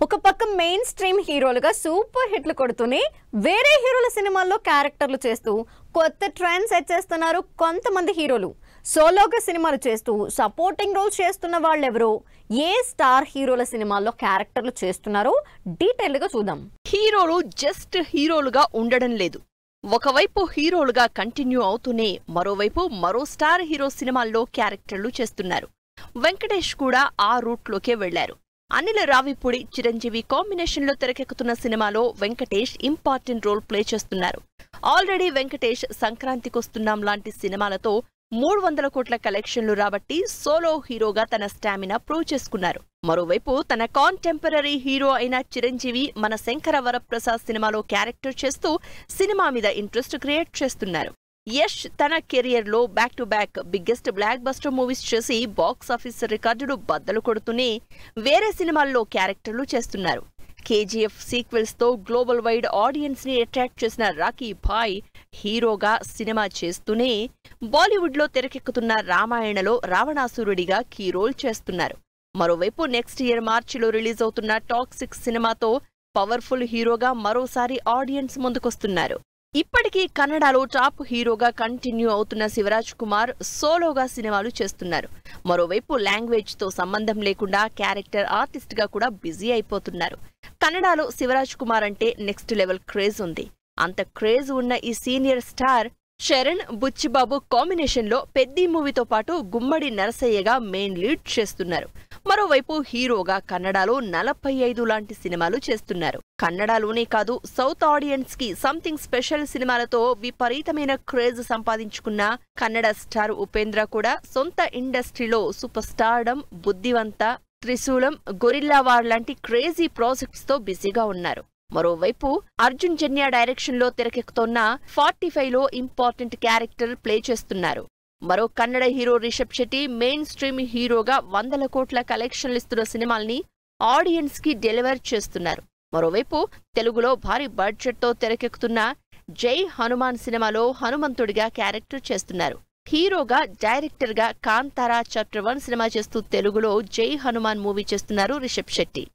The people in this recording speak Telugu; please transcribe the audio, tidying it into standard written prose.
ఒక పక్క మెయిన్ స్ట్రీమ్ హీరోలుగా సూపర్ హిట్లు కొడుతూనే వేరే హీరోల సినిమాల్లో క్యారెక్టర్లు చేస్తూ కొత్త ట్రెండ్ సెట్ చేస్తున్నారు కొంతమంది హీరోలు. సోలోగా సినిమాలు చేస్తూ సపోర్టింగ్ రోల్స్ చేస్తున్న వాళ్ళెవరో, ఏ స్టార్ హీరోల సినిమాల్లో క్యారెక్టర్లు చేస్తున్నారో డీటెయిల్ గా చూద్దాం. హీరోలు జస్ట్ హీరోలుగా ఉండడం లేదు. ఒకవైపు హీరోలుగా కంటిన్యూ అవుతూనే మరోవైపు మరో స్టార్ హీరో సినిమాల్లో క్యారెక్టర్లు చేస్తున్నారు. వెంకటేష్ కూడా ఆ రూట్లోకే వెళ్లారు. అనిల్ రావిపూడి చిరంజీవి కాంబినేషన్లో తెరకెక్కుతున్న సినిమాలో వెంకటేష్ ఇంపార్టెంట్ రోల్ ప్లే చేస్తున్నారు. ఆల్రెడీ వెంకటేష్ సంక్రాంతికొస్తున్నాం లాంటి సినిమాలతో 300 కోట్ల కలెక్షన్లు రాబట్టి సోలో హీరోగా తన స్టామినా ప్రూవ్ చేసుకున్నారు. మరోవైపు తన కాంటెంపరీ హీరో అయిన చిరంజీవి మన శంకర వరప్రసాద్ సినిమాలో క్యారెక్టర్ చేస్తూ సినిమా మీద ఇంట్రెస్ట్ క్రియేట్ చేస్తున్నారు. యష్ తన కెరియర్ లో back to back biggest block buster movies చేసి బాక్స్ ఆఫీస్ రికార్డులు బద్దలు కొడుతూనే వేరే సినిమాల్లో క్యారెక్టర్లు చేస్తున్నారు. కేజీఎఫ్ సీక్వెల్స్ తో గ్లోబల్ వైడ్ ఆడియన్స్ ని అట్రాక్ట్ చేసిన రాకీ భాయ్ హీరోగా సినిమా చేస్తూనే బాలీవుడ్ లో తెరకెక్కుతున్న రామాయణలో రావణాసురుడిగా కీ రోల్ చేస్తున్నారు. మరోవైపు నెక్స్ట్ ఇయర్ మార్చిలో రిలీజ్ అవుతున్న టాక్సిక్ సినిమాతో పవర్ఫుల్ హీరోగా మరోసారి ఆడియన్స్ ముందుకొస్తున్నారు. ఇప్పటికీ కన్నడలో టాప్ హీరోగా కంటిన్యూ అవుతున్న శివరాజ్ కుమార్ సోలోగా సినిమాలు చేస్తున్నారు. మరోవైపు లాంగ్వేజ్ తో సంబంధం లేకుండా క్యారెక్టర్ ఆర్టిస్ట్ గా కూడా బిజీ అయిపోతున్నారు. కన్నడలో శివరాజ్ కుమార్ అంటే నెక్స్ట్ లెవెల్ క్రేజ్ ఉంది. అంత క్రేజ్ ఉన్న ఈ senior star Charan Buchibabu combination లో పెద్ది మూవీతో పాటు గుమ్మడి నరసయ్యగా మెయిన్ లీడ్ చేస్తున్నారు. మరోవైపు హీరోగా కన్నడలో 45 లాంటి సినిమాలు చేస్తున్నారు. కన్నడలోనే కాదు సౌత్ ఆడియన్స్ కి సంథింగ్ స్పెషల్ సినిమాలతో విపరీతమైన క్రేజ్ సంపాదించుకున్న కన్నడ స్టార్ ఉపేంద్ర కూడా సొంత ఇండస్ట్రీలో super stardom, Buddhivantha, Trishulam, gorilla war లాంటి క్రేజీ ప్రాజెక్ట్స్ తో బిజీగా ఉన్నారు. మరోవైపు అర్జున్ జన్య డైరెక్షన్ లో తెరకెక్కుతోన్న 45లో ఇంపార్టెంట్ క్యారెక్టర్ ప్లే చేస్తున్నారు. మరో Kannada hero Rishab Shetty mainstream హీరోగా 100 కోట్ల కలెక్షన్లిస్తున్న సినిమాల్ని ఆడియన్స్ కి డెలివర్ చేస్తున్నారు. మరోవైపు తెలుగులో భారీ బడ్జెట్ తో తెరకెక్కుతున్న జై హనుమాన్ సినిమాలో హనుమంతుడిగా క్యారెక్టర్ చేస్తున్నారు. హీరోగా, డైరెక్టర్ గా కాంతారా చాప్టర్ 1 సినిమా చేస్తూ తెలుగులో జై హనుమాన్ మూవీ చేస్తున్నారు రిషబ్ శెట్టి.